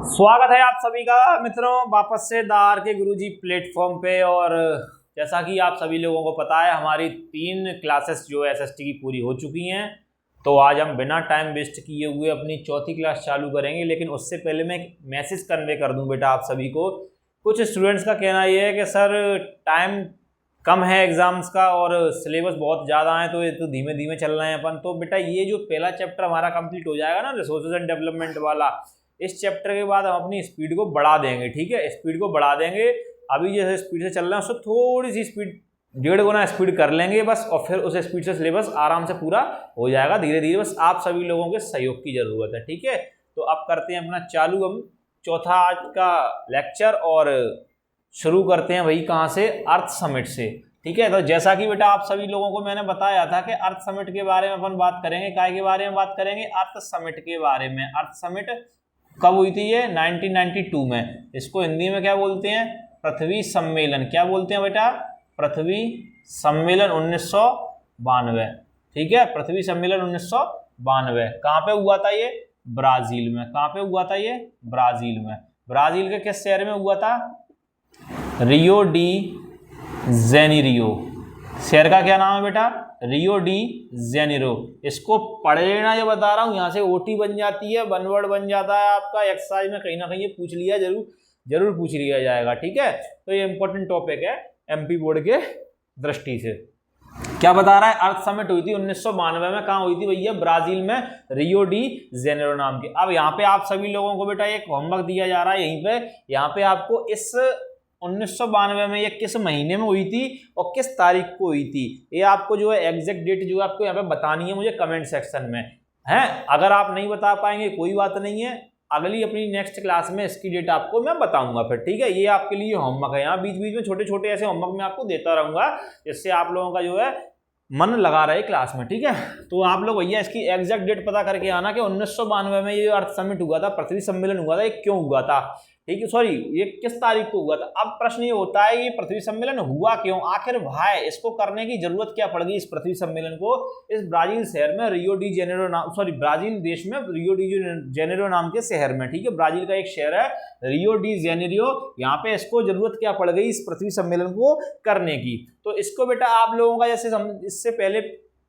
स्वागत है आप सभी का मित्रों वापस से द आर के गुरुजी प्लेटफॉर्म पे। और जैसा कि आप सभी लोगों को पता है हमारी 3 क्लासेस जो एसएसटी की पूरी हो चुकी हैं, तो आज हम बिना टाइम वेस्ट किए हुए अपनी चौथी क्लास चालू करेंगे। लेकिन उससे पहले मैं एक मैसेज कन्वे कर दूं बेटा आप सभी को। कुछ स्टूडेंट्स का कहना ये है कि सर टाइम कम है एग्जाम्स का और सिलेबस बहुत ज़्यादा है, तो ये तो धीमे धीमे चल रहे हैं अपन। तो बेटा ये जो पहला चैप्टर हमारा कंप्लीट हो जाएगा ना, रिसोर्सेज एंड डेवलपमेंट वाला, इस चैप्टर के बाद हम अपनी स्पीड को बढ़ा देंगे। ठीक है, स्पीड को बढ़ा देंगे। अभी जैसे स्पीड से चल रहे हैं उससे थोड़ी सी स्पीड 1.5 गुना स्पीड कर लेंगे बस, और फिर उस स्पीड से सिलेबस आराम से पूरा हो जाएगा धीरे धीरे। बस आप सभी लोगों के सहयोग की जरूरत है। ठीक है, तो अब करते हैं अपना चालू हम चौथा आज का लेक्चर और शुरू करते हैं भाई कहाँ से, अर्थ समिट से। ठीक है, तो जैसा कि बेटा आप सभी लोगों को मैंने बताया था कि अर्थ समिट के बारे में अपन बात करेंगे। काय के बारे में बात करेंगे? अर्थ समिट के बारे में। अर्थ समिट कब हुई थी? ये 1992 में। इसको हिंदी में क्या बोलते हैं? पृथ्वी सम्मेलन। क्या बोलते हैं बेटा? पृथ्वी सम्मेलन 1992। ठीक है, पृथ्वी सम्मेलन 1992 कहाँ पे हुआ था ये? ब्राजील में। कहाँ पे हुआ था ये? ब्राजील में। ब्राजील के किस शहर में हुआ था? Rio de Janeiro. शहर का क्या नाम है बेटा? Rio de Janeiro. इसको पढ़ लेना, जो बता रहा हूँ यहाँ से ओटी बन जाती है, वन वर्ड बन जाता है आपका। एक्सरसाइज में कहीं ना कहीं ये पूछ लिया जरूर पूछ लिया जाएगा। ठीक है, तो ये इंपॉर्टेंट टॉपिक है एमपी बोर्ड के दृष्टि से। क्या बता रहा है? अर्थ समिट हुई थी 1992 में। कहाँ हुई थी भैया? ब्राजील में, रियो डी जेनेरो नाम की। अब यहाँ पे आप सभी लोगों को बेटा एक होमवर्क दिया जा रहा है यहीं पे। यहाँ पे आपको इस 1992 में ये किस महीने में हुई थी और किस तारीख को हुई थी, ये आपको जो है एग्जैक्ट डेट जो है आपको यहाँ पे बतानी है मुझे कमेंट सेक्शन में है। अगर आप नहीं बता पाएंगे कोई बात नहीं है, अगली अपनी नेक्स्ट क्लास में इसकी डेट आपको मैं बताऊंगा फिर। ठीक है, ये आपके लिए होमवर्क है। यहाँ बीच बीच में छोटे छोटे ऐसे होमवर्क मैं आपको देता रहूंगा जिससे आप लोगों का जो है मन लगा रहे क्लास में। ठीक है, तो आप लोग भैया इसकी एग्जैक्ट डेट पता करके आना कि 1992 में ये अर्थ समिट हुआ था, पृथ्वी सम्मेलन हुआ था, ये क्यों हुआ था। ठीक है, सॉरी, ये किस तारीख को हुआ था। अब प्रश्न ये होता है ये पृथ्वी सम्मेलन हुआ क्यों, आखिर भाई इसको करने की जरूरत क्या पड़ गई? इस पृथ्वी सम्मेलन को इस ब्राजील शहर में, रियो डी जेनेरो नाम, सॉरी ब्राजील देश में रियो डी जेनेरो नाम के शहर में। ठीक है, ब्राजील का एक शहर है रियो डी जेनेरियो। यहाँ पे इसको जरूरत क्या पड़ गई इस पृथ्वी सम्मेलन को करने की? तो इसको बेटा आप लोगों का जैसे इससे पहले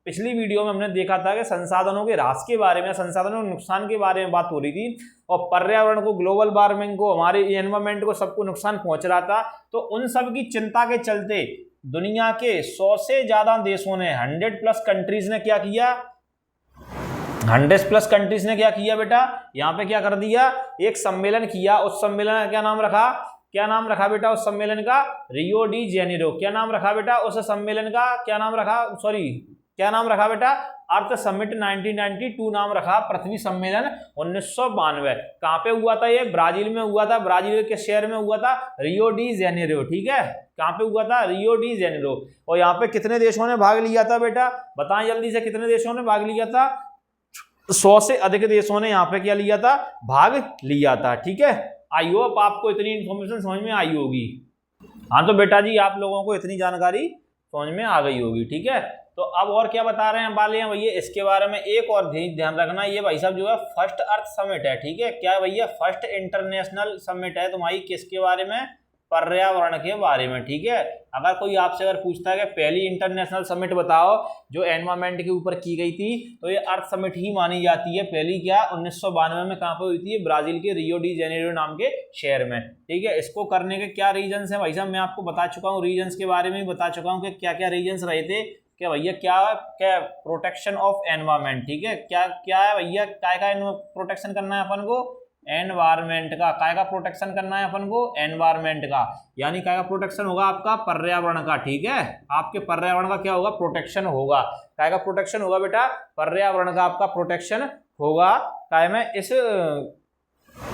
पिछली वीडियो में हमने देखा था कि संसाधनों के ह्रास के बारे में, संसाधनों के नुकसान के बारे में बात हो रही थी, और पर्यावरण को, ग्लोबल वार्मिंग को, हमारे एनवायरमेंट को, सबको नुकसान पहुंच रहा था। तो उन सब की चिंता के चलते दुनिया के 100 से ज्यादा देशों ने, 100+ कंट्रीज ने क्या किया? 100+ कंट्रीज ने क्या किया बेटा? यहाँ पे क्या कर दिया? एक सम्मेलन किया। उस सम्मेलन का क्या नाम रखा? क्या नाम रखा बेटा उस सम्मेलन का? Rio de Janeiro. क्या नाम रखा बेटा उस सम्मेलन का? क्या नाम रखा? सॉरी, क्या नाम रखा बेटा? अर्थ समिट 1992 नाम रखा, पृथ्वी सम्मेलन 1992। कहाँ पे हुआ था ये? ब्राजील में हुआ था। ब्राजील के शहर में हुआ था? Rio de Janeiro. ठीक है, कहाँ पे हुआ था? Rio de Janeiro. और यहाँ पे कितने देशों ने भाग लिया था बेटा? बताएं जल्दी से, कितने देशों ने भाग लिया था? 100 से अधिक देशों ने यहाँ पे क्या लिया था? भाग लिया था। ठीक है, आई होप आपको इतनी इंफॉर्मेशन समझ में आई होगी। हाँ तो बेटा जी आप लोगों को इतनी जानकारी समझ में आ गई होगी। ठीक है, तो अब और क्या बता रहे हैं वाले हैं भैया इसके बारे में? एक और ध्यान रखना, ये भाई साहब जो है फर्स्ट अर्थ समिट है। ठीक है, क्या भैया? फर्स्ट इंटरनेशनल समिट है तुम्हारी किसके बारे में? पर्यावरण के बारे में। ठीक है, अगर कोई आपसे अगर पूछता है कि पहली इंटरनेशनल समिट बताओ जो एनवायरमेंट के ऊपर की गई थी, तो ये अर्थ समिट ही मानी जाती है। पहली क्या 1992 में कहाँ पे हुई थी? ब्राजील के रियो डी जेनेरो नाम के शहर में। ठीक है, इसको करने के क्या रीजंस हैं भाई साहब? मैं आपको बता चुका हूँ, रीजंस के बारे में भी बता चुका हूँ कि क्या क्या रीजंस रहे थे। क्या भैया क्या क्या? Protection of environment. ठीक है, क्या क्या है भैया? काय का प्रोटेक्शन करना है अपन को? एनवायरमेंट का। काय का प्रोटेक्शन करना है अपन को? एनवायरमेंट का। यानी काय का प्रोटेक्शन होगा? आपका पर्यावरण का। ठीक है, आपके पर्यावरण का क्या होगा? प्रोटेक्शन होगा। काय का प्रोटेक्शन होगा बेटा? पर्यावरण का आपका प्रोटेक्शन होगा काय में? इस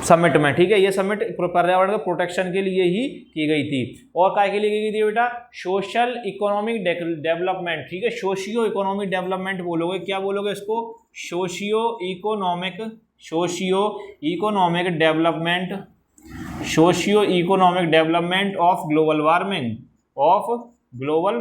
समिट में। ठीक है, ये समिट पर्यावरण के प्रोटेक्शन के लिए ही की गई थी। और काय के लिए की गई थी बेटा? Social economic development. ठीक है, सोशियो इकोनॉमिक डेवलपमेंट बोलोगे, क्या बोलोगे इसको? Socio economic development, socio economic development of global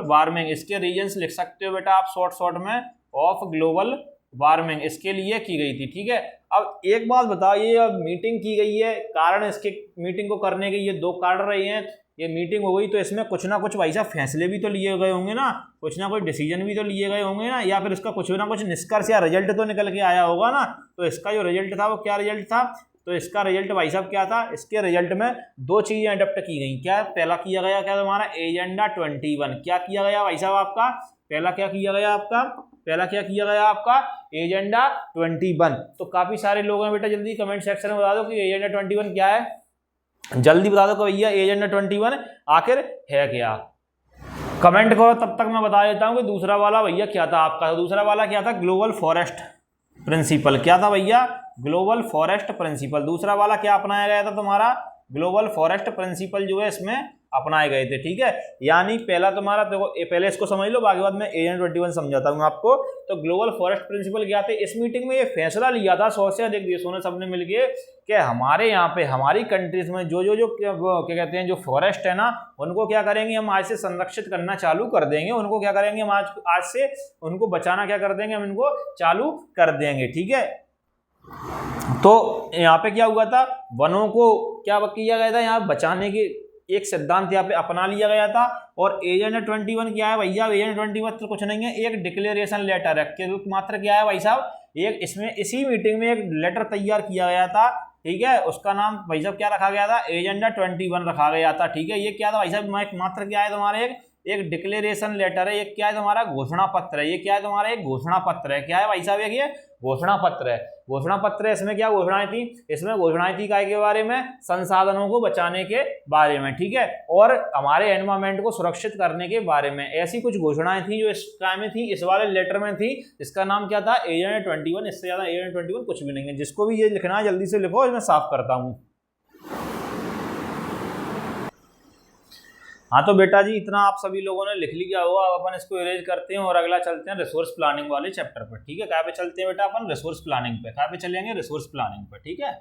warming. इसके रीजंस लिख सकते हो बेटा आप शॉर्ट में, ऑफ ग्लोबल वार्मिंग, इसके लिए की गई थी। ठीक है, अब एक बात बताओ, ये अब मीटिंग की गई है, कारण इसके मीटिंग को करने के ये दो कारण रहे हैं। ये मीटिंग हो गई तो इसमें कुछ ना कुछ भाई साहब फैसले भी तो लिए गए होंगे ना, कुछ ना कुछ डिसीजन भी तो लिए गए होंगे ना, या फिर इसका कुछ ना कुछ निष्कर्ष या रिजल्ट तो निकल के आया होगा ना। तो इसका जो रिजल्ट था वो क्या रिजल्ट था? तो इसका रिजल्ट भाई साहब क्या था? इसके रिजल्ट में दो चीजें अडॉप्ट की गई। क्या पहला किया गया, क्या तुम्हारा एजेंडा 21। क्या किया गया भाई साहब आपका? पहला क्या किया गया आपका? पहला क्या किया गया आपका? एजेंडा 21। तो काफी सारे लोग हैं बेटा, जल्दी कमेंट सेक्शन में बता दो कि एजेंडा 21 क्या है। जल्दी बता दो कि भैया एजेंडा 21 आखिर है क्या। कमेंट करो, तब तक मैं बता देता हूं कि दूसरा वाला भैया क्या था आपका। दूसरा वाला क्या था? Global forest principle. क्या था भैया? Global forest principle. दूसरा वाला क्या अपनाया गया था तुम्हारा? ग्लोबल फॉरेस्ट प्रिंसिपल जो है इसमें अपनाए गए थे। ठीक है, यानी पहला तुम्हारा देखो, पहले इसको समझ लो, बाकी बाद में एजेंडा 21 समझाता हूँ आपको। तो ग्लोबल फॉरेस्ट प्रिंसिपल क्या थे? इस मीटिंग में ये फैसला लिया था 100 से अधिक देशों ने सबने मिलके कि हमारे यहाँ पे हमारी कंट्रीज में जो क्या कहते हैं, जो फॉरेस्ट है ना, उनको क्या करेंगे हम आज से संरक्षित करना चालू कर देंगे। उनको क्या करेंगे हम आज से उनको बचाना क्या कर देंगे, हम इनको चालू कर देंगे। ठीक है, तो यहाँ पे क्या हुआ था? वनों को क्या किया गया था? यहाँ बचाने के एक सिद्धांत यहाँ पे अपना लिया गया था। और एजेंडा 21 क्या है भैया? एजेंडा 21 तो कुछ नहीं है, एक डिक्लेरेशन लेटर है केवल मात्र। क्या है भाई साहब? एक इसमें इसी मीटिंग में एक लेटर तैयार किया गया था। ठीक है, उसका नाम भाई साहब क्या रखा गया था? एजेंडा 21 रखा गया था। ठीक है, ये क्या था भाई साहब? मात्र क्या है तुम्हारे? एक डिक्लेरेशन लेटर है। ये क्या है तुम्हारा? घोषणा पत्र है। ये क्या है तुम्हारा? एक घोषणा पत्र है। क्या है भाई साहब? ये घोषणा पत्र है। घोषणा पत्र है। इसमें क्या घोषणाएं थी? इसमें घोषणाएं थी काय के बारे में? संसाधनों को बचाने के बारे में। ठीक है, और हमारे एनवायरमेंट को सुरक्षित करने के बारे में ऐसी कुछ घोषणाएं थी जो इस टाइम में थी, इस वाले लेटर में थी। इसका नाम क्या था? एजेंडा 21। इससे ज्यादा एजेंडा 21 कुछ भी नहीं है। जिसको भी ये लिखना है जल्दी से लिखो, मैं साफ करता हूँ। हाँ तो बेटा जी, इतना आप सभी लोगों ने लिख लिया होगा। अब अपन इसको इरेज करते हैं और अगला चलते हैं रिसोर्स प्लानिंग वाले चैप्टर पर। ठीक है, कहाँ पे चलते हैं बेटा अपन? रिसोर्स प्लानिंग पे। कहाँ पे चलेंगे? रिसोर्स प्लानिंग पे। ठीक है,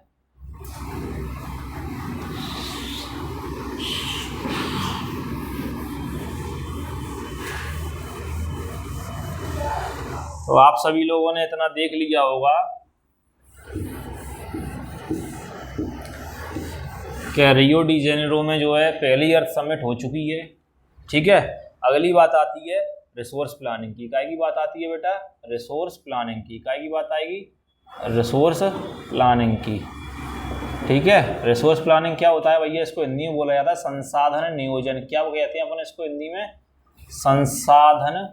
तो आप सभी लोगों ने इतना देख लिया होगा कि रियो डी जेनेरो में जो है पहली अर्थ समिट हो चुकी है। ठीक है, अगली बात आती है रिसोर्स प्लानिंग की। काय की बात आती है बेटा? रिसोर्स प्लानिंग की। काय की बात आएगी? रिसोर्स प्लानिंग की। ठीक है, रिसोर्स प्लानिंग क्या होता है भैया? इसको हिंदी में बोला जाता है संसाधन नियोजन। क्या कहते हैं अपन इसको हिंदी में? संसाधन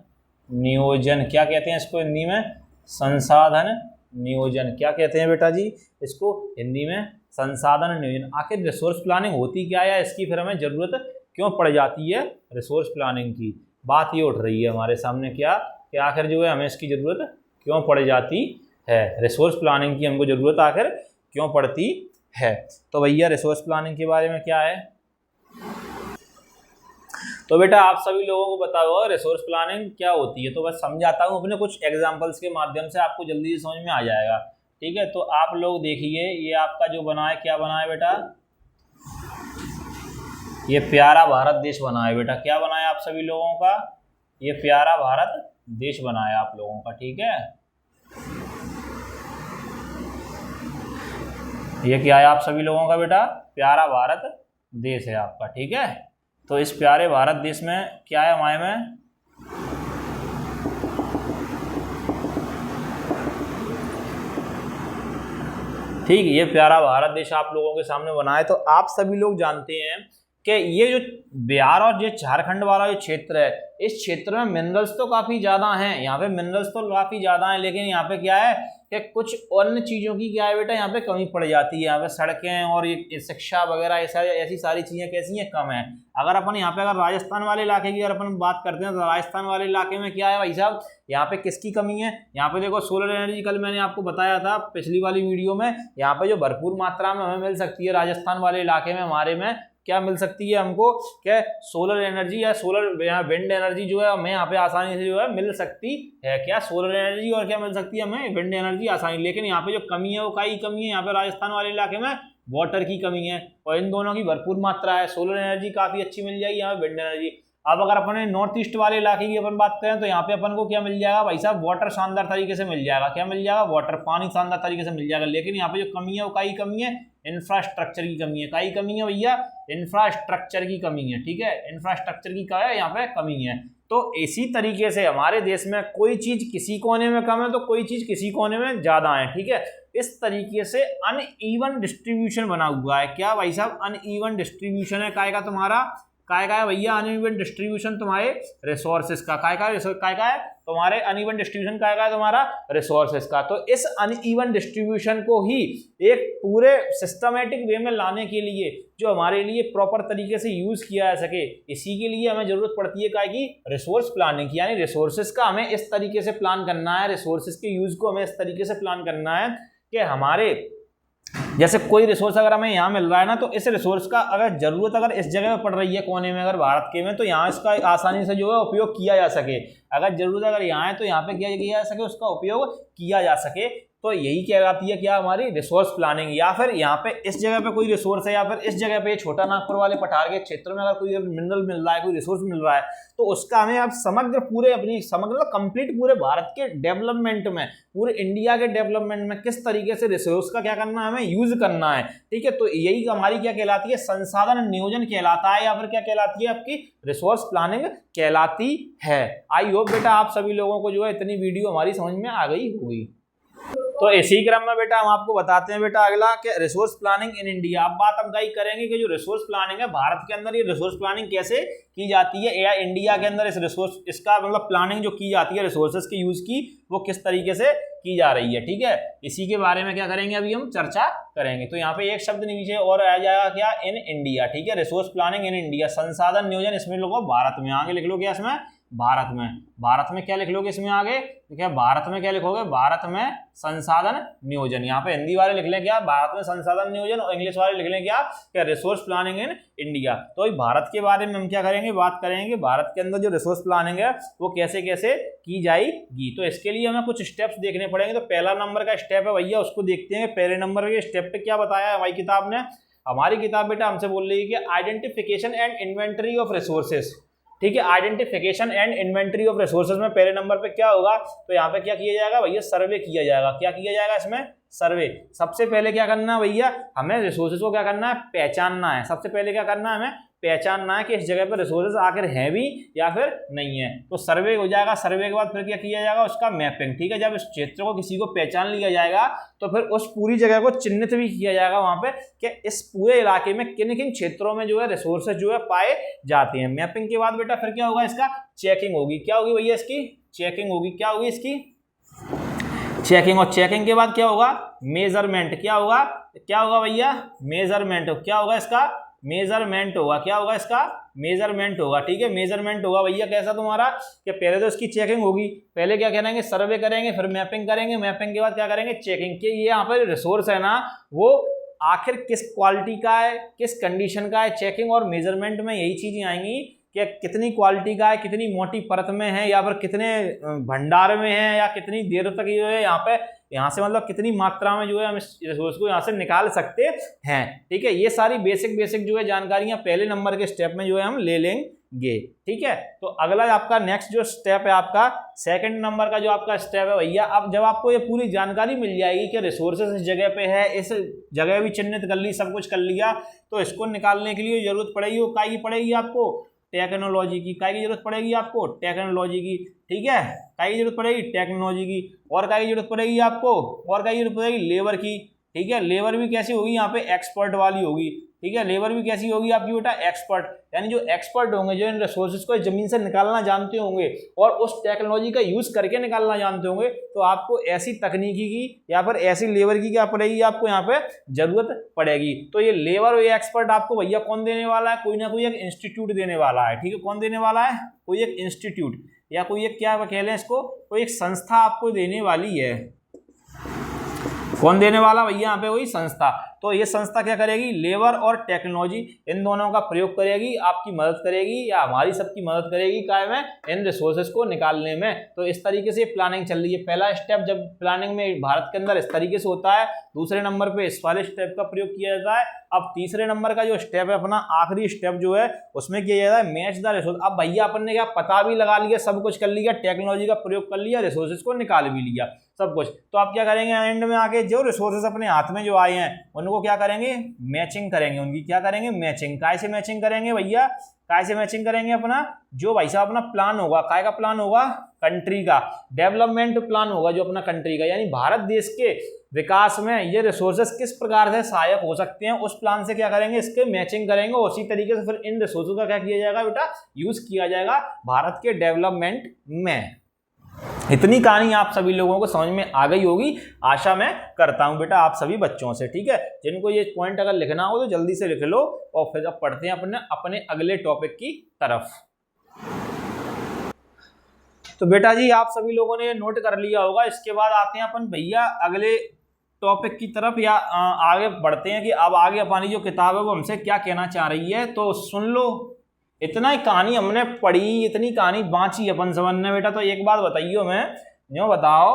नियोजन। क्या कहते हैं इसको हिंदी में? संसाधन नियोजन। क्या कहते हैं बेटा जी इसको हिंदी में? संसाधन नियोजन। आखिर रिसोर्स प्लानिंग होती क्या है? इसकी फिर हमें जरूरत क्यों पड़ जाती है? रिसोर्स प्लानिंग की बात ये उठ रही है हमारे सामने क्या कि आखिर जो है हमें इसकी जरूरत क्यों पड़ जाती है? रिसोर्स प्लानिंग की हमको जरूरत आखिर क्यों पड़ती है? तो भैया रिसोर्स प्लानिंग के बारे में क्या है? तो बेटा आप सभी लोगों को बताओ रिसोर्स प्लानिंग क्या होती है। तो बस समझाता हूँ अपने कुछ एग्जांपल्स के माध्यम से, आपको जल्दी से समझ में आ जाएगा। ठीक है, तो आप लोग देखिए, ये आपका जो बना है, क्या बना है बेटा? ये प्यारा भारत देश बना है बेटा। क्या बना है आप सभी लोगों का? ये प्यारा भारत देश बना है आप लोगों का। ठीक है, ये क्या है आप सभी लोगों का बेटा? प्यारा भारत देश है आपका। ठीक है, तो इस प्यारे भारत देश में क्या है हमारे में? ठीक, ये प्यारा भारत देश आप लोगों के सामने बना है। तो आप सभी लोग जानते हैं कि ये जो बिहार और जो झारखंड वाला जो क्षेत्र है, इस क्षेत्र में मिनरल्स तो काफ़ी ज़्यादा हैं। यहाँ पे मिनरल्स तो काफ़ी ज़्यादा हैं, लेकिन यहाँ पे क्या है कि कुछ अन्य चीज़ों की क्या है बेटा, यहाँ पे कमी पड़ जाती है। यहाँ पे सड़कें और ये शिक्षा वगैरह ऐसी सारी चीज़ें कैसी हैं? कम है। अगर अपन यहाँ पे अगर राजस्थान वाले इलाके की अगर अपन बात करते हैं, तो राजस्थान वाले इलाके में क्या है भाई साहब? यहाँ पे किसकी कमी है? यहाँ पे देखो सोलर एनर्जी, कल मैंने आपको बताया था पिछली वाली वीडियो में, यहाँ पे जो भरपूर मात्रा में हमें मिल सकती है राजस्थान वाले इलाके में, हमारे में क्या मिल सकती है हमको? क्या सोलर एनर्जी या सोलर विंड एनर्जी जो है हमें यहाँ पे आसानी से जो है मिल सकती है। क्या सोलर एनर्जी और क्या मिल सकती है हमें? विंड एनर्जी आसानी। लेकिन यहाँ पे जो कमी है वो कई कमी है यहाँ पे राजस्थान वाले इलाके में, वाटर की कमी है, और इन दोनों की भरपूर मात्रा है। सोलर एनर्जी काफ़ी अच्छी मिल जाएगी, यहाँ पे विंड एनर्जी। अब अगर अपने नॉर्थ ईस्ट वाले इलाके की अपन बात करें तो यहाँ पे अपन को क्या मिल जाएगा भाई साहब, वाटर शानदार तरीके से मिल जाएगा। क्या मिल जाएगा? वाटर, पानी शानदार तरीके से मिल जाएगा। लेकिन यहाँ पे जो कमी है वो काई कमी है, इंफ्रास्ट्रक्चर की कमी है। काई कमी है भैया? इंफ्रास्ट्रक्चर की कमी है। ठीक है, इंफ्रास्ट्रक्चर की क्या है यहाँ पे कमी है। तो इसी तरीके से हमारे देश में कोई चीज किसी कोने में कम है तो कोई चीज किसी कोने में ज्यादा है। ठीक है, इस तरीके से अनइवन डिस्ट्रीब्यूशन बना हुआ है। क्या भाई साहब? अनइवन डिस्ट्रीब्यूशन है काय का तुम्हारा, काय का है भैया? अनइवन डिस्ट्रीब्यूशन तुम्हारे रिसोर्सेज का। काय का है तुम्हारे अनइवन डिस्ट्रीब्यूशन, काय का है तुम्हारा रिसोर्सेज का। तो इस अनइवन डिस्ट्रीब्यूशन को ही एक पूरे सिस्टमेटिक वे में लाने के लिए, जो हमारे लिए प्रॉपर तरीके से यूज किया जा सके, इसी के लिए हमें जरूरत पड़ती है काय की? रिसोर्स प्लानिंग की। यानी रिसोर्सेज का हमें इस तरीके से प्लान करना है, रिसोर्सेज के यूज को हमें इस तरीके से प्लान करना है कि हमारे जैसे कोई रिसोर्स अगर हमें यहाँ मिल रहा है ना, तो इस रिसोर्स का अगर जरूरत अगर इस जगह में पड़ रही है कोने में, अगर भारत के में, तो यहाँ इसका आसानी से जो है उपयोग किया जा सके। अगर जरूरत अगर यहाँ है तो यहाँ पे क्या किया जा सके, उसका उपयोग किया जा सके। तो यही कहलाती है क्या? हमारी रिसोर्स प्लानिंग। या फिर यहाँ पे इस जगह पे कोई रिसोर्स है, या फिर इस जगह पे छोटा नागपुर वाले पठार के क्षेत्र में अगर कोई मिनरल मिल रहा है, कोई रिसोर्स मिल रहा है, तो उसका हमें अब समग्र पूरे अपनी समग्र कंप्लीट पूरे भारत के डेवलपमेंट में, पूरे इंडिया के डेवलपमेंट में किस तरीके से रिसोर्स का क्या करना है, हमें यूज करना है। ठीक है, तो यही हमारी क्या कहलाती है? संसाधन नियोजन कहलाता है, या फिर क्या कहलाती है? आपकी रिसोर्स प्लानिंग कहलाती है। आई होप बेटा आप सभी लोगों को जो है इतनी वीडियो हमारी समझ में आ गई होगी। तो इसी क्रम में बेटा हम आपको बताते हैं बेटा अगला कि रिसोर्स प्लानिंग इन इंडिया। अब बात हम कहीं करेंगे कि जो रिसोर्स प्लानिंग है भारत के अंदर, ये रिसोर्स प्लानिंग कैसे की जाती है, या इंडिया के अंदर इस रिसोर्स इसका मतलब प्लानिंग जो की जाती है रिसोर्सेज के यूज की, वो किस तरीके से की जा रही है। ठीक है, इसी के बारे में क्या करेंगे अभी हम चर्चा करेंगे। तो यहाँ पे एक शब्द नीचे और आ जाएगा क्या? In India. ठीक है, रिसोर्स प्लानिंग इन इंडिया, संसाधन नियोजन इसमें लोगो भारत में, आगे लिख लो क्या इसमें? भारत में। भारत में क्या लिख लोगे इसमें आगे? क्या भारत में क्या लिखोगे? भारत में संसाधन नियोजन। यहाँ पे हिंदी वाले लिख लें क्या? भारत में संसाधन नियोजन, और इंग्लिश वाले लिख लें क्या? Resource planning in India. तो भारत के बारे में हम क्या करेंगे? बात करेंगे भारत के अंदर जो रिसोर्स प्लानिंग है वो कैसे कैसे की जाएगी। तो इसके लिए हमें कुछ स्टेप्स देखने पड़ेंगे। तो पहला नंबर का स्टेप है भैया, उसको देखते हैं। पहले नंबर के स्टेप पे क्या बताया है हमारी किताब ने? हमारी किताब बेटा हमसे बोल रही है कि identification and inventory of resources. ठीक है, identification and inventory of resources में पहले नंबर पे क्या होगा? तो यहाँ पे क्या किया जाएगा भैया? सर्वे किया जाएगा। क्या किया जाएगा इसमें? सर्वे। सबसे पहले क्या करना है भैया? हमें रिसोर्सेज को क्या करना है? पहचानना है। सबसे पहले क्या करना है? हमें पहचानना है कि इस जगह पर रिसोर्सेज आखिर है भी या फिर नहीं है। तो सर्वे हो जाएगा। सर्वे के बाद फिर क्या किया जाएगा? उसका मैपिंग। ठीक है, जब इस क्षेत्र को किसी को पहचान लिया जाएगा तो फिर उस पूरी जगह को चिन्हित भी किया जाएगा वहां पे कि इस पूरे इलाके में किन किन क्षेत्रों में जो है रिसोर्सेज जो है पाए जाते हैं। मैपिंग के बाद बेटा फिर क्या होगा? इसका चेकिंग होगी। क्या होगी भैया? इसकी चेकिंग होगी। क्या होगी इसकी? चेकिंग। और चेकिंग के बाद क्या होगा? मेजरमेंट। क्या होगा? क्या होगा भैया? मेजरमेंट। क्या होगा इसका? मेजरमेंट होगा। क्या होगा इसका? मेजरमेंट होगा। ठीक है, मेजरमेंट होगा भैया। कैसा तुम्हारा? कि पहले तो इसकी चेकिंग होगी। पहले क्या करेंगे? सर्वे करेंगे, फिर मैपिंग करेंगे, मैपिंग के बाद क्या करेंगे? चेकिंग। कि ये यहाँ पर रिसोर्स है ना, वो आखिर किस क्वालिटी का है, किस कंडीशन का है। चेकिंग और मेजरमेंट में यही चीजें आएंगी कि कितनी क्वालिटी का है, कितनी मोटी परत में है, या फिर कितने भंडार में है, या कितनी देर तक जो है यहाँ से मतलब कितनी मात्रा में जो है हम इस रिसोर्स को यहाँ से निकाल सकते हैं। ठीक है, ये सारी बेसिक जो है जानकारियां पहले नंबर के स्टेप में जो है हम ले लेंगे। ठीक है, तो अगला आपका नेक्स्ट जो स्टेप है, आपका सेकंड नंबर का जो आपका स्टेप है भैया, अब जब आपको ये पूरी जानकारी मिल जाएगी कि रिसोर्सेज इस जगह पे है, इस जगह भी चिन्हित कर ली, सब कुछ कर लिया, तो इसको निकालने के लिए जरूरत पड़ेगी, वो काय की पड़ेगी आपको? टेक्नोलॉजी की। काय की जरूरत पड़ेगी आपको? टेक्नोलॉजी की। ठीक है, काय की जरूरत पड़ेगी? टेक्नोलॉजी की। और काय की जरूरत पड़ेगी आपको? और काय की जरूरत पड़ेगी? लेबर की। ठीक है, लेबर भी कैसी होगी? यहाँ पे एक्सपर्ट वाली होगी। ठीक है, लेबर भी कैसी होगी आपकी बेटा? एक्सपर्ट। यानी जो एक्सपर्ट होंगे, जो इन रिसोर्सेज को जमीन से निकालना जानते होंगे और उस टेक्नोलॉजी का यूज करके निकालना जानते होंगे, तो आपको ऐसी तकनीकी की या फिर ऐसी लेबर की क्या पड़ेगी? आपको यहाँ पे जरूरत पड़ेगी। तो ये लेबर और ये एक्सपर्ट आपको भैया कौन देने वाला है? कोई ना कोई एक इंस्टीट्यूट देने वाला है। ठीक है, कौन देने वाला है? कोई एक इंस्टीट्यूट, या कोई एक क्या कह लें इसको, कोई एक संस्था आपको देने वाली है। कौन देने वाला भैया? यहाँ पे वही संस्था। तो ये संस्था क्या करेगी? लेबर और टेक्नोलॉजी इन दोनों का प्रयोग करेगी, आपकी मदद करेगी या हमारी सबकी मदद करेगी काय में? इन रिसोर्सेज को निकालने में। तो इस तरीके से प्लानिंग चल रही है। पहला स्टेप जब प्लानिंग में भारत के अंदर इस तरीके से होता है, दूसरे नंबर पे इस वाले स्टेप का प्रयोग किया जाता है। अब तीसरे नंबर का जो स्टेप है अपना आखिरी स्टेप जो है उसमें किया जाता है मैच द रिसोर्स। अब भैया अपन ने क्या पता भी लगा लिया, सब कुछ कर लिया, टेक्नोलॉजी का प्रयोग कर लिया, रिसोर्सेज को निकाल भी लिया, सब कुछ। तो आप क्या करेंगे एंड में आके जो रिसोर्सेज अपने हाथ में जो आए हैं उनको क्या करेंगे, मैचिंग करेंगे, उनकी क्या करेंगे, मैचिंग। कैसे मैचिंग करेंगे भैया, कैसे मैचिंग करेंगे, अपना जो भाई साहब अपना प्लान होगा, काय का प्लान होगा, कंट्री का डेवलपमेंट प्लान होगा जो अपना कंट्री का, यानी भारत देश के विकास में ये रिसोर्सेज किस प्रकार से सहायक हो सकते हैं, उस प्लान से क्या करेंगे, इसके मैचिंग करेंगे। उसी तरीके से फिर इन रिसोर्सेज का क्या किया जाएगा बेटा, यूज किया जाएगा भारत के डेवलपमेंट में। इतनी कहानी आप सभी लोगों को समझ में आ गई होगी, आशा मैं करता हूं बेटा आप सभी बच्चों से। ठीक है, जिनको ये पॉइंट अगर लिखना हो तो जल्दी से लिख लो और फिर अब पढ़ते हैं अपने अगले टॉपिक की तरफ। तो बेटा जी आप सभी लोगों ने नोट कर लिया होगा। इसके बाद आते हैं अपन भैया अगले टॉपिक की तरफ, या आगे बढ़ते हैं कि अब आगे अपनी जो किताब है वो हमसे क्या कहना चाह रही है। तो सुन लो, इतना ही कहानी हमने पढ़ी, इतनी कहानी बांची अपन समझने बेटा। तो एक बात बताइए मैं, जो बताओ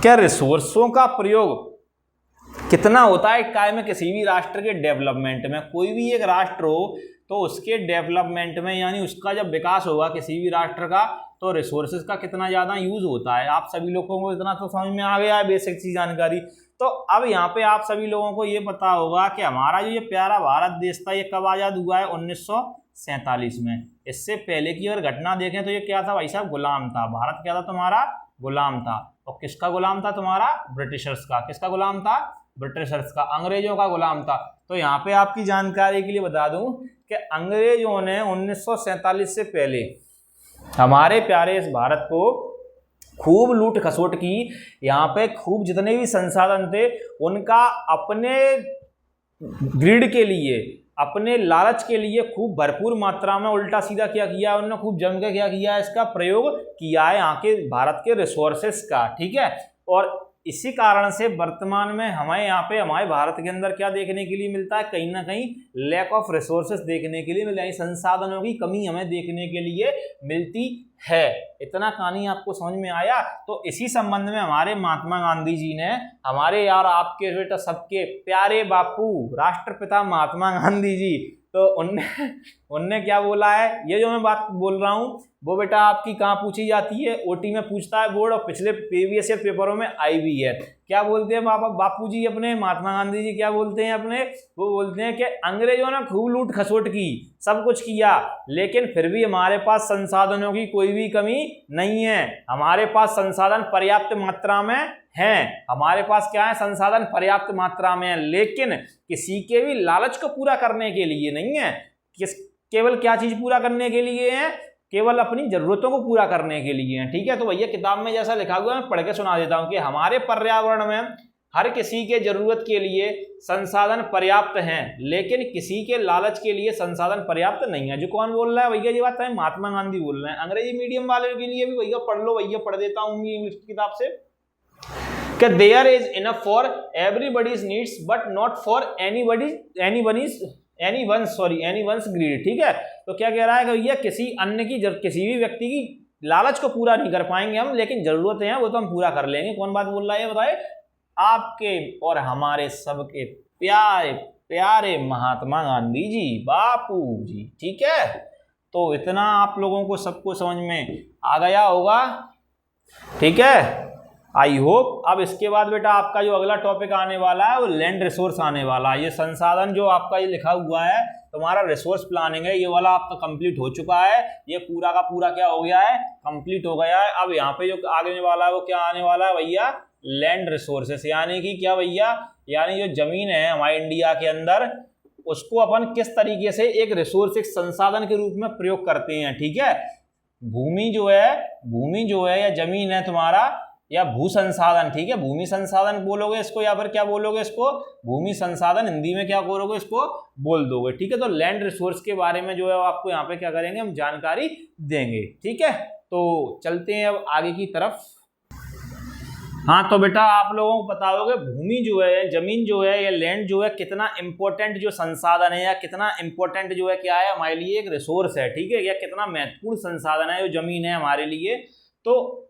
क्या रिसोर्सों का प्रयोग कितना होता है काय में किसी भी राष्ट्र के डेवलपमेंट में। कोई भी एक राष्ट्र हो तो उसके डेवलपमेंट में, यानी उसका जब विकास होगा किसी भी राष्ट्र का, तो रिसोर्सेज का कितना ज़्यादा यूज होता है। आप सभी लोगों को इतना तो समझ में आ गया है, बेसिक सी जानकारी। तो अब यहाँ पे आप सभी लोगों को ये पता होगा कि हमारा जो ये प्यारा भारत देश था ये कब आज़ाद हुआ है, 1947 में। इससे पहले की अगर घटना देखें तो ये क्या था भाई साहब, गुलाम था। भारत क्या था तुम्हारा, गुलाम था। और किसका गुलाम था तुम्हारा, ब्रिटिशर्स का। किसका गुलाम था, ब्रिटिशर्स का, अंग्रेजों का गुलाम था। तो यहाँ पे आपकी जानकारी के लिए बता दूं कि अंग्रेजों ने 1947 से पहले हमारे प्यारे इस भारत को खूब लूट खसोट की। यहाँ पे खूब जितने भी संसाधन थे उनका अपने ग्रीड के लिए, अपने लालच के लिए खूब भरपूर मात्रा में उल्टा सीधा क्या किया उन्होंने, खूब जम के क्या किया, इसका प्रयोग किया है यहाँ के भारत के रिसोर्सेस का। ठीक है, और इसी कारण से वर्तमान में हमें यहाँ पे हमारे भारत के अंदर क्या देखने के लिए मिलता है, कहीं ना कहीं लैक ऑफ रिसोर्सेस देखने के लिए मिलता है, संसाधनों की कमी हमें देखने के लिए मिलती है। इतना कहानी आपको समझ में आया। तो इसी संबंध में हमारे महात्मा गांधी जी ने, हमारे यार आपके बेटा सबके प्यारे बापू राष्ट्रपिता महात्मा गांधी जी, तो उनने क्या बोला है, ये जो मैं बात बोल रहा हूँ वो बेटा आपकी कहाँ पूछी जाती है, ओटी में पूछता है बोर्ड, और पिछले प्रीवियस ईयर पेपरों में आई भी है। क्या बोलते हैं बापू जी अपने, महात्मा गांधी जी क्या बोलते हैं अपने, वो बोलते हैं कि अंग्रेजों ने खूब लूट खसोट की, सब कुछ किया, लेकिन फिर भी हमारे पास संसाधनों की कोई भी कमी नहीं है। हमारे पास संसाधन पर्याप्त मात्रा में हैं, हमारे पास क्या है, संसाधन पर्याप्त मात्रा में है, लेकिन किसी के भी लालच को पूरा करने के लिए नहीं है। केवल क्या चीज पूरा करने के लिए है, केवल अपनी जरूरतों को पूरा करने के लिए है। ठीक है, तो भैया किताब में जैसा लिखा हुआ है मैं पढ़ के सुना देता हूं कि हमारे पर्यावरण में हर किसी के जरूरत के लिए संसाधन पर्याप्त हैं, लेकिन किसी के लालच के लिए संसाधन पर्याप्त नहीं है। जो कौन बोल रहा है भैया, ये बात है महात्मा गांधी बोल रहे हैं। अंग्रेजी मीडियम वाले के लिए भी भैया पढ़ लो, भैया पढ़ देता हूँ इंग्लिश की किताब से, कि there is enough for everybody's needs but not for anyone's greed. ठीक है, तो क्या कह रहा है कि भैया किसी अन्य की, किसी भी व्यक्ति की लालच को पूरा नहीं कर पाएंगे हम, लेकिन जरूरतें हैं वो तो हम पूरा कर लेंगे। कौन बात बोल रहा है बताए, आपके और हमारे सबके प्यारे प्यारे महात्मा गांधी जी, बापू जी। ठीक है, तो इतना आप लोगों को सबको समझ में आ गया होगा। ठीक है, आई होप। अब इसके बाद बेटा आपका जो अगला टॉपिक आने वाला है वो लैंड रिसोर्स आने वाला है। ये संसाधन जो आपका ये लिखा हुआ है तुम्हारा रिसोर्स प्लानिंग है, ये वाला आपका कंप्लीट हो चुका है, ये पूरा का पूरा क्या हो गया है, कंप्लीट हो गया है। अब यहाँ पे जो आगे वाला है वो क्या आने वाला है भैया, लैंड रिसोर्सेस, यानी कि क्या भैया, यानी जो जमीन है हमारे इंडिया के अंदर उसको अपन किस तरीके से एक रिसोर्स, एक संसाधन के रूप में प्रयोग करते हैं। ठीक है, भूमि जो है या जमीन है तुम्हारा, या भू संसाधन। ठीक है, भूमि संसाधन बोलोगे इसको, या फिर क्या बोलोगे इसको, भूमि संसाधन, हिंदी में क्या बोलोगे इसको, बोल दोगे। ठीक है, तो लैंड रिसोर्स के बारे में जो है आपको यहाँ पे क्या करेंगे, हम जानकारी देंगे। ठीक है, तो चलते हैं अब आगे की तरफ। हाँ, तो बेटा आप लोगों को पता होगा भूमि जो है, जमीन जो है, या लैंड जो है, कितना इंपॉर्टेंट जो संसाधन है, या कितना इंपॉर्टेंट जो है क्या है हमारे लिए एक रिसोर्स है। ठीक है, या कितना महत्वपूर्ण संसाधन है जो जमीन है हमारे लिए। तो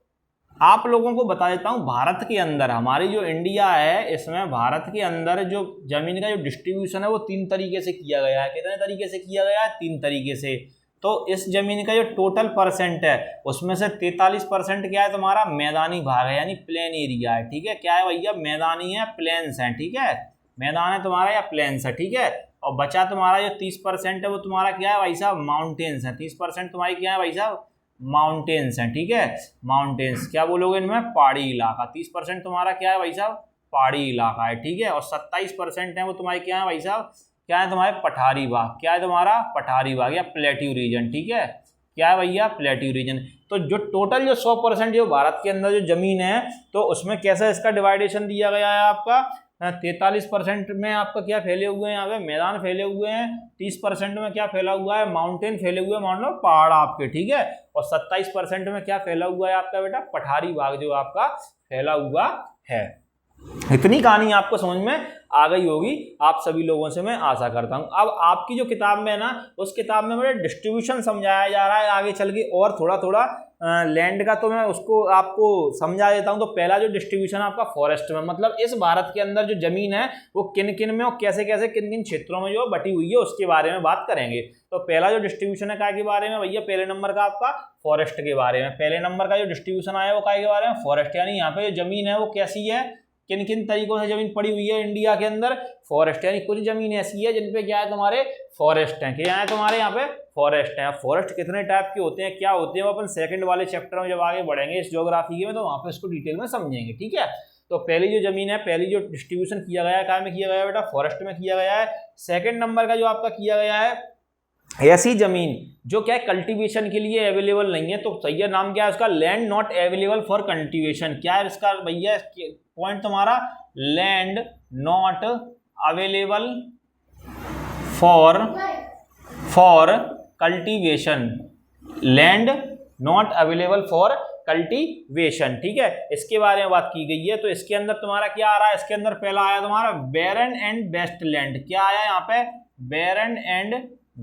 आप लोगों को बता देता हूँ, भारत के अंदर हमारी जो इंडिया है, इसमें भारत के अंदर जो जमीन का जो डिस्ट्रीब्यूशन है वो 3 तरीके से किया गया है। कितने तरीके से किया गया है? 3 तरीके से। तो इस जमीन का जो टोटल परसेंट है उसमें से 43% क्या है तुम्हारा? मैदानी भाग है, यानी प्लेन एरिया है। ठीक है, क्या है भैया? मैदानी है, प्लेन्स है। ठीक है, मैदान है तुम्हारा या प्लेन्स है। ठीक है, और बचा तुम्हारा जो 30% है वो तुम्हारा क्या है भाई साहब? माउंटेन्स है। 30% तुम्हारी क्या है भाई साहब? माउंटेन्स हैं। ठीक है, माउंटेन्स क्या बोलोगे इनमें? पहाड़ी इलाका। 30% तुम्हारा क्या है भाई साहब? पहाड़ी इलाका है। ठीक है, और 27% है वो तुम्हारे क्या है भाई साहब? क्या है तुम्हारे? पठारी भाग। क्या है तुम्हारा? पठारी भाग या प्लेट्यू रीजन। ठीक है, क्या है भैया? Plateau region. तो जो टोटल जो 100% जो भारत के अंदर जो जमीन है, तो उसमें कैसा इसका डिवाइडेशन दिया गया है आपका? 43% में आपका क्या फैले हुए हैं? यहाँ पे मैदान फैले हुए हैं। 30% में क्या फैला हुआ है? माउंटेन फैले हुए हैं, मान लो पहाड़ आपके। ठीक है, और 27% में क्या फैला हुआ है आपका बेटा? पठारी भाग जो आपका फैला हुआ है। इतनी कहानी आपको समझ में आ गई होगी आप सभी लोगों से, मैं आशा करता हूं। अब आपकी जो किताब में है ना, उस किताब में मुझे डिस्ट्रीब्यूशन समझाया जा रहा है आगे चल के, और थोड़ा थोड़ा लैंड का तो मैं उसको आपको समझा देता हूं। तो पहला जो डिस्ट्रीब्यूशन आपका फॉरेस्ट में, मतलब इस भारत के अंदर जो जमीन है वो किन किन में और कैसे कैसे किन किन क्षेत्रों में जो बटी हुई है उसके बारे में बात करेंगे। तो पहला जो डिस्ट्रीब्यूशन है काय के बारे में भैया? पहले नंबर का आपका फॉरेस्ट के बारे में। पहले नंबर का जो डिस्ट्रीब्यूशन आया वो काय के बारे में? फॉरेस्ट। यानी यहाँ पे जो जमीन है वो कैसी है, किन किन तरीकों से जमीन पड़ी हुई है इंडिया के अंदर? फॉरेस्ट। यानी कुछ जमीन ऐसी है जिनपे क्या है तुम्हारे? फॉरेस्ट हैं। क्या है तुम्हारे यहाँ पे? फॉरेस्ट है। फॉरेस्ट कितने टाइप के होते हैं, क्या होते हैं, वो अपन सेकंड वाले चैप्टर में जब आगे बढ़ेंगे इस ज्योग्राफी के में, तो वहाँ पे इसको डिटेल में समझेंगे। ठीक है, तो पहली जो जमीन है, पहली जो डिस्ट्रीब्यूशन किया गया है, क्या में किया गया है बेटा? फॉरेस्ट में किया गया है। सेकेंड नंबर का जो आपका किया गया है, ऐसी जमीन जो क्या है कल्टीवेशन के लिए अवेलेबल नहीं है। तो सही है, नाम क्या है उसका? Land not available for cultivation. क्या है इसका भैया पॉइंट तुम्हारा? Land not available for cultivation. Land not available for cultivation. ठीक है, इसके बारे में बात की गई है। तो इसके अंदर तुम्हारा क्या आ रहा है? इसके अंदर पहला आया तुम्हारा बैरन एंड वेस्ट लैंड। क्या आया यहाँ पे? बैरन एंड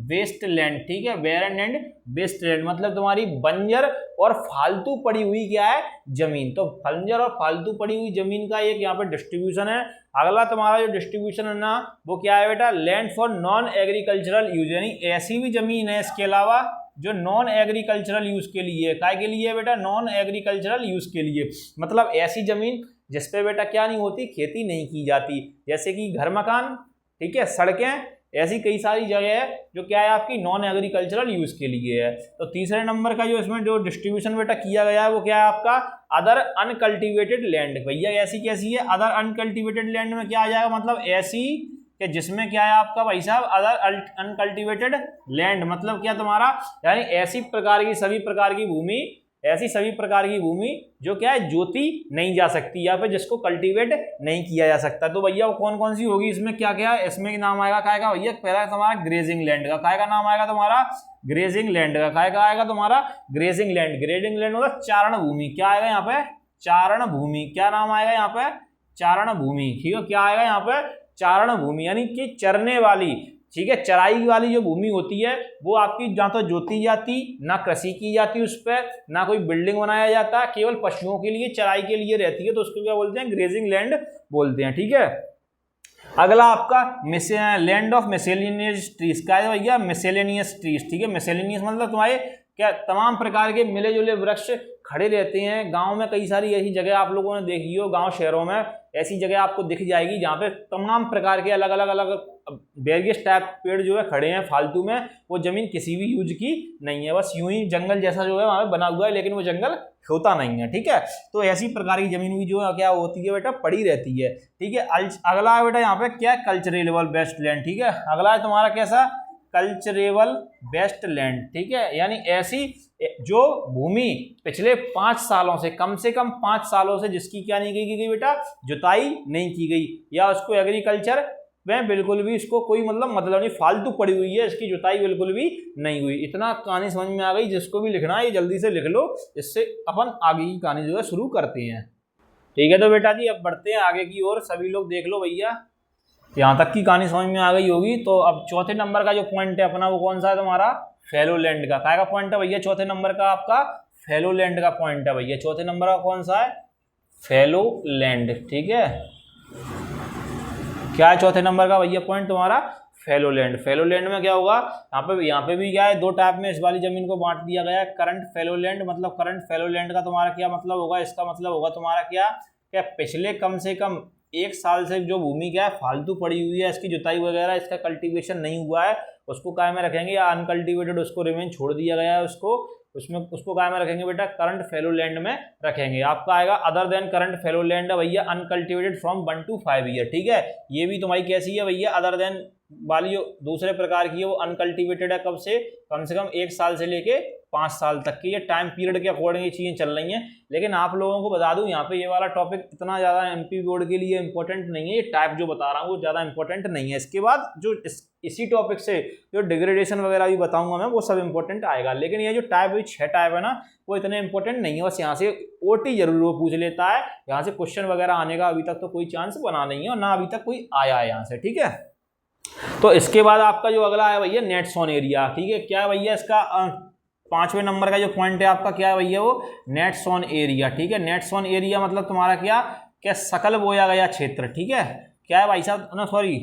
वेस्ट लैंड। ठीक है, बैरन एंड वेस्ट लैंड मतलब तुम्हारी बंजर और फालतू पड़ी हुई क्या है? जमीन। तो बंजर और फालतू पड़ी हुई जमीन का एक यहाँ पे डिस्ट्रीब्यूशन है। अगला तुम्हारा जो डिस्ट्रीब्यूशन है ना, वो क्या है बेटा? Land for non agricultural use. यानी ऐसी भी जमीन है इसके अलावा जो नॉन एग्रीकल्चरल यूज के लिए। काय के लिए बेटा? नॉन एग्रीकल्चरल यूज के लिए। मतलब ऐसी जमीन जिसपे बेटा क्या नहीं होती? खेती नहीं की जाती, जैसे कि घर मकान, ठीक है, सड़कें, ऐसी कई सारी जगह है जो क्या है आपकी? नॉन एग्रीकल्चरल यूज के लिए है। तो तीसरे नंबर का जो इसमें जो डिस्ट्रीब्यूशन बेटा किया गया है वो क्या है आपका? Other uncultivated land. भैया ऐसी कैसी है? अदर अनकल्टिवेटेड लैंड में क्या आ जाएगा? मतलब ऐसी कि जिसमें क्या है आपका भाई साहब? अदर अनकल्टिवेटेड लैंड मतलब क्या तुम्हारा? यानी ऐसी प्रकार की सभी प्रकार की भूमि, ऐसी सभी प्रकार की भूमि जो क्या है? जोती नहीं जा सकती या फिर जिसको कल्टीवेट नहीं किया जा सकता। तो भैया वो कौन कौन सी होगी? इसमें क्या क्या है? इसमें नाम आएगा काय का भैया? पहला तुम्हारा ग्रेजिंग लैंड का। काय का नाम आएगा तुम्हारा? ग्रेजिंग लैंड का। काय का आएगा तुम्हारा? Grazing land. ग्रेजिंग लैंड मतलब चारण भूमि। क्या आएगा यहाँ पे? चारण भूमि। क्या नाम आएगा यहाँ पे? चारण भूमि। ठीक है, क्या आएगा यहाँ पे? चारण भूमि, यानी कि चरने वाली, ठीक है, चराई वाली जो भूमि होती है वो आपकी ना तो जोती जाती, ना कृषि की जाती, उस पर ना कोई बिल्डिंग बनाया जाता, केवल पशुओं के लिए, चराई के लिए रहती है। तो उसको क्या बोलते हैं? ग्रेजिंग लैंड बोलते हैं। ठीक है, अगला आपका लैंड ऑफ मिसेलेनियस ट्रीज। क्या है भैया? Miscellaneous trees. ठीक है, मिसेलेनियस मतलब तुम्हारे क्या तमाम प्रकार के मिले जुले वृक्ष खड़े रहते हैं। गांव में कई सारी ऐसी जगह आप लोगों ने देखी हो, गांव शहरों में ऐसी जगह आपको दिख जाएगी जहाँ पे तमाम प्रकार के अलग अलग अलग वेरियस टाइप पेड़ जो है खड़े हैं फालतू में। वो जमीन किसी भी यूज की नहीं है, बस यूं ही जंगल जैसा जो है वहाँ पे बना हुआ है, लेकिन वो जंगल होता नहीं है। ठीक है, तो ऐसी प्रकार की जमीन भी जो है क्या होती है बेटा? पड़ी रहती है। ठीक है, अगला है बेटा यहाँ पे क्या? Culturable waste land. ठीक है, अगला है तुम्हारा कैसा? Culturable waste land. ठीक है, यानी ऐसी जो भूमि पिछले 5 सालों से कम 5 सालों से जिसकी क्या नहीं की गई बेटा? जुताई नहीं की गई, या उसको एग्रीकल्चर में बिल्कुल भी इसको कोई मतलब नहीं, फालतू पड़ी हुई है, इसकी जुताई बिल्कुल भी नहीं हुई। इतना कहानी समझ में आ गई। जिसको भी लिखना है ये जल्दी से लिख लो, इससे अपन आगे की कहानी जो है शुरू करते हैं। ठीक है, तो बेटा जी अब बढ़ते हैं आगे की ओर। सभी लोग देख लो भैया, यहाँ तक की कहानी समझ में आ गई होगी। तो अब चौथे नंबर का जो पॉइंट है अपना वो कौन सा है तुम्हारा? फैलो लैंड का। क्या का पॉइंट है भैया? चौथे नंबर का आपका फेलोलैंड का पॉइंट है भैया। चौथे नंबर का कौन सा है? फेलोलैंड। ठीक है, क्या है चौथे नंबर का भैया पॉइंट तुम्हारा? फेलोलैंड। फेलोलैंड में क्या होगा? यहाँ पे भी क्या है, दो टाइप में इस वाली जमीन को बांट दिया गया है। करंट फेलोलैंड, मतलब करंट फेलोलैंड का तुम्हारा क्या मतलब होगा? इसका मतलब होगा तुम्हारा क्या पिछले कम से कम 1 साल से जो भूमि क्या है फालतू पड़ी हुई है, इसकी जुताई वगैरह, इसका कल्टीवेशन नहीं हुआ है, उसको काय में रखेंगे, या अनकल्टिवेटेड उसको रिमेन छोड़ दिया गया है उसको काय में रखेंगे बेटा? करंट फेलोलैंड में रखेंगे। आपका आएगा अदर देन करंट फेलोलैंड भैया अनकल्टिवेटेड फ्रॉम 1 to 5 ईयर। ठीक है, ये भी तुम्हारी कैसी है भैया? अदर देन वाली जो दूसरे प्रकार की है वो अनकल्टिवेटेड है। कब से? कम 1 साल से लेके 5 साल तक की। ये टाइम पीरियड के अकॉर्डिंग ये चीजें चल रही हैं। लेकिन आप लोगों को बता दूं, यहाँ पे ये वाला टॉपिक इतना ज्यादा एमपी बोर्ड के लिए इंपॉर्टेंट नहीं है। ये टाइप जो बता रहा हूँ वो ज्यादा इंपॉर्टेंट नहीं है। इसके बाद जो इसी टॉपिक से जो डिग्रेडेशन वगैरह भी बताऊंगा मैं, वो सब इंपॉर्टेंट आएगा। लेकिन ये जो टाइप 6 टाइप है ना, वो इतने इंपॉर्टेंट नहीं है। बस यहाँ से ओटी जरूर वो पूछ लेता है, यहाँ से क्वेश्चन वगैरह आने का अभी तक तो कोई चांस बना नहीं है, और ना अभी तक कोई आया है यहाँ से। ठीक है, तो इसके बाद आपका जो अगला है भैया नेट सोन एरिया। ठीक है, क्या है भैया इसका 5वें नंबर का जो पॉइंट है आपका, क्या है भैया? वो नेट सोन एरिया। ठीक है, नेट सोन एरिया मतलब तुम्हारा क्या सकल बोया गया क्षेत्र। ठीक है, क्या है भाई साहब? ना सॉरी,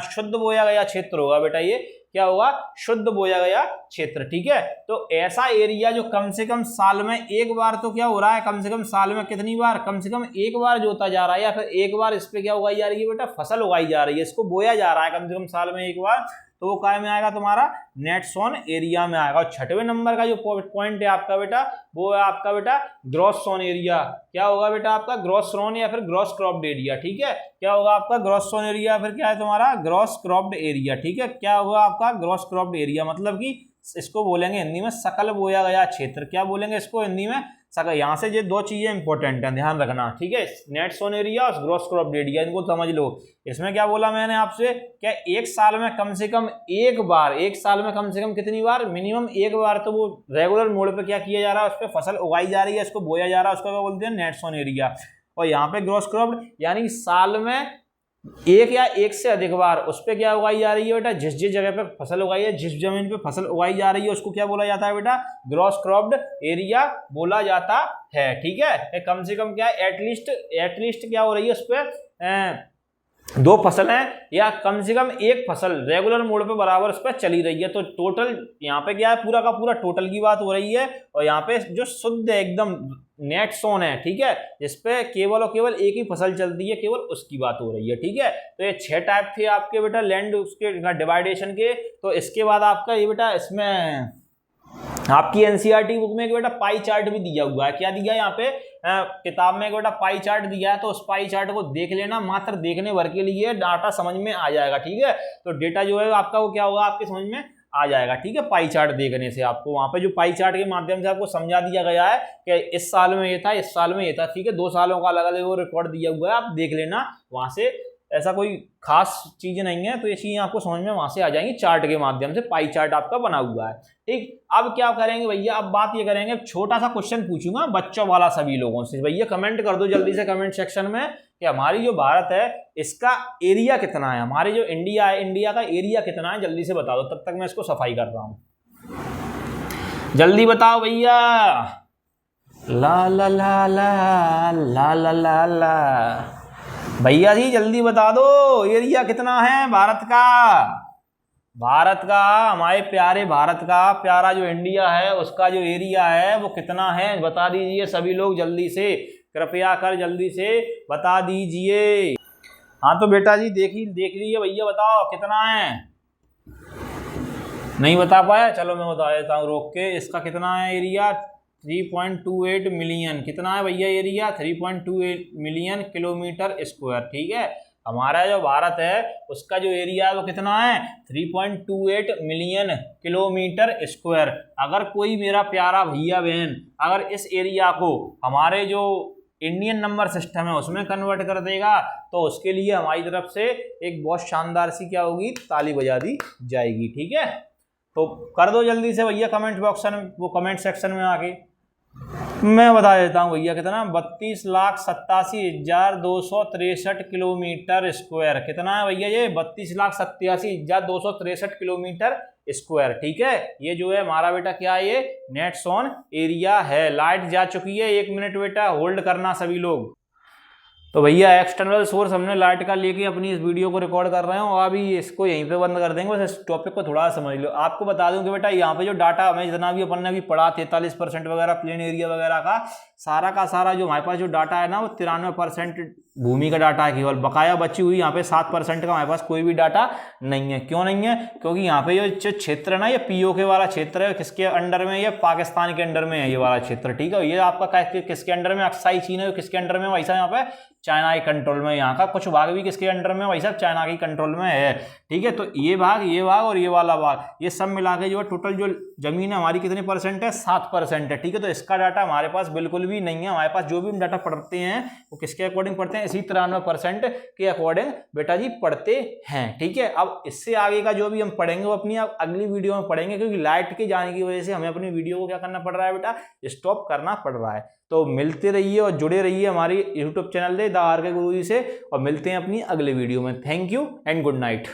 शुद्ध बोया गया क्षेत्र होगा बेटा। ये क्या होगा? शुद्ध बोया गया क्षेत्र। ठीक है, तो ऐसा एरिया जो कम से कम साल में एक बार तो क्या हो रहा है, कम से कम साल में कितनी बार? कम से कम एक बार जोता जा रहा है, या फिर एक बार इस पे क्या उगाई जा रही है बेटा? फसल उगाई जा रही है, इसको बोया जा रहा है कम से कम साल में एक बार। तो वो काय में आएगा तुम्हारा? नेट सोन एरिया में आएगा। और 6वें नंबर का जो पॉइंट है आपका बेटा, वो है आपका बेटा ग्रॉस सोन एरिया। क्या होगा बेटा आपका? ग्रॉस सोन या फिर ग्रॉस क्रॉप्ड एरिया। ठीक है, क्या होगा आपका? ग्रॉस सोन एरिया, फिर क्या है तुम्हारा? Gross cropped area. ठीक है, क्या होगा आपका? ग्रॉस क्रॉप्ड एरिया मतलब कि इसको बोलेंगे हिंदी में सकल बोया गया क्षेत्र। क्या बोलेंगे इसको हिंदी में? सकल। यहाँ से ये 2 चीजें इंपॉर्टेंट हैं, ध्यान रखना। ठीक है, नेट सोन एरिया और ग्रॉस क्रॉप्ड एरिया, इनको समझ लो। इसमें क्या बोला मैंने आपसे? क्या एक साल में कम से कम एक बार, एक साल में कम से कम कितनी बार? मिनिमम एक बार तो वो रेगुलर मोड पे क्या किया जा रहा है, उस पर फसल उगाई जा रही है, इसको बोया जा रहा है, उसको क्या बोलते हैं? Net sown area. और यहाँ पे ग्रॉस क्रॉप्ड यानी साल में एक या एक से अधिक बार उस पर क्या उगाई जा रही है बेटा? जिस जगह पे फसल उगाई है, जिस जमीन पे फसल उगाई जा रही है, उसको क्या बोला जाता है बेटा? ग्रॉस क्रॉप्ड एरिया बोला जाता है। ठीक है, कम से कम क्या है? एटलीस्ट क्या हो रही है उस पर? 2 फसल है, या कम से कम एक फसल रेगुलर मोड पे बराबर उस पर चली रही है। तो टोटल यहाँ पे क्या है? पूरा का पूरा टोटल की बात हो रही है। और यहाँ पे जो शुद्ध एकदम नेट सोन है, ठीक है, जिसपे केवल और केवल एक ही फसल चलती है, केवल उसकी बात हो रही है। ठीक है, तो ये 6 टाइप थे आपके बेटा लैंड उसके डिवाइडेशन के। तो इसके बाद आपका ये बेटा, इसमें आपकी एनसीईआरटी बुक में एक बेटा पाई चार्ट भी दिया हुआ है। क्या दिया है यहाँ पे? किताब में एक बेटा पाई चार्ट दिया है, तो उस पाई चार्ट को देख लेना, मात्र देखने भर के लिए डाटा समझ में आ जाएगा। ठीक है, तो डेटा जो है आपका वो क्या होगा? आपके समझ में आ जाएगा। ठीक है, पाई चार्ट देखने से आपको वहां पे जो पाई चार्ट के माध्यम से आपको समझा दिया गया है कि इस साल में ये था, इस साल में ये था। ठीक है, 2 सालों का अलग अलग वो रिकॉर्ड दिया हुआ है, आप देख लेना वहां से। ऐसा कोई खास चीज नहीं है, तो ये चीजें आपको समझ में वहां से आ जाएंगी चार्ट के माध्यम से। पाई चार्ट आपका बना हुआ है। ठीक, अब क्या करेंगे भैया? अब बात ये करेंगे, छोटा सा क्वेश्चन पूछूंगा बच्चों वाला सभी लोगों से। भैया कमेंट कर दो जल्दी से कमेंट सेक्शन में कि हमारी जो भारत है इसका एरिया कितना है, हमारे जो इंडिया है, इंडिया का एरिया कितना है, जल्दी से बता दो। तब तक मैं इसको सफाई कर रहा हूं, जल्दी बताओ भैया। ला ला ला ला ला ला ला ला भैया जी जल्दी बता दो, एरिया कितना है भारत का? भारत का, हमारे प्यारे भारत का, प्यारा जो इंडिया है उसका जो एरिया है वो कितना है, बता दीजिए सभी लोग जल्दी से, कृपया कर जल्दी से बता दीजिए। हाँ तो बेटा जी देख लीजिए भैया, बताओ कितना है। नहीं बता पाया? चलो मैं बता देता हूँ रोक के। इसका कितना है एरिया? 3.28 मिलियन। कितना है भैया एरिया? 3.28 million kilometre square. ठीक है, हमारा जो भारत है उसका जो एरिया है वो कितना है? 3.28 मिलियन किलोमीटर स्क्वायर। अगर कोई मेरा प्यारा भैया बहन अगर इस एरिया को हमारे जो इंडियन नंबर सिस्टम है उसमें कन्वर्ट कर देगा, तो उसके लिए हमारी तरफ से एक बहुत शानदार सी क्या होगी? ताली बजा दी जाएगी। ठीक है, तो कर दो जल्दी से भैया कमेंट बॉक्स में, वो कमेंट सेक्शन में आके। मैं बता देता हूँ भैया कितना, 32,87,263 किलोमीटर स्क्वायर। कितना है भैया ये? 32,87,263 किलोमीटर स्क्वायर। ठीक है, ये जो है हमारा बेटा क्या है, ये नेट्स ऑन एरिया है। लाइट जा चुकी है, 1 मिनट बेटा होल्ड करना सभी लोग। तो भैया एक्सटर्नल सोर्स हमने लाइट का लेके अपनी इस वीडियो को रिकॉर्ड कर रहे हैं और अभी इसको यहीं पे बंद कर देंगे। बस इस टॉपिक को थोड़ा समझ लो। आपको बता दूं कि बेटा यहाँ पे जो डाटा हमें जितना भी अपन ने अभी पढ़ा 43% वगैरह प्लेन एरिया वगैरह का सारा जो हमारे पास जो डाटा है ना, वो 93% भूमि का डाटा है केवल। बकाया बची हुई यहाँ पे 7% का हमारे पास कोई भी डाटा नहीं है। क्यों नहीं है? क्योंकि यहाँ पे जो क्षेत्र है ना, ये पीओके वाला क्षेत्र है। किसके अंडर में? ये पाकिस्तान के अंडर में है ये वाला क्षेत्र। ठीक है, ये आपका किसके अंडर में? अक्साई चीन है। किसके अंडर में भाई साहब? यहाँ पे चाइना के कंट्रोल में। यहाँ का कुछ भाग भी किसके अंडर में भाई साहब? चाइना के कंट्रोल में है। ठीक है, तो ये भाग और ये वाला भाग, ये सब मिला के जो टोटल जो जमीन है हमारी कितने परसेंट है? 7% है। ठीक है, तो इसका डाटा हमारे पास बिल्कुल भी नहीं है। हमारे पास जो भी हम डाटा पढ़ते हैं वो किसके अकॉर्डिंग पढ़ते हैं? इसी 93% के अकॉर्डिंग बेटा जी पढ़ते हैं। ठीक है, अब इससे आगे का जो भी हम पढ़ेंगे वो अपनी अगली वीडियो में पढ़ेंगे, क्योंकि लाइट के जाने की वजह से हमें अपनी वीडियो को क्या करना पड़ रहा है बेटा? स्टॉप करना पड़ रहा है। तो मिलते रहिए और जुड़े रहिए हमारी YouTube चैनल से द आर के गुरुजी से, और मिलते हैं अपनी अगले वीडियो में। Thank you and good night.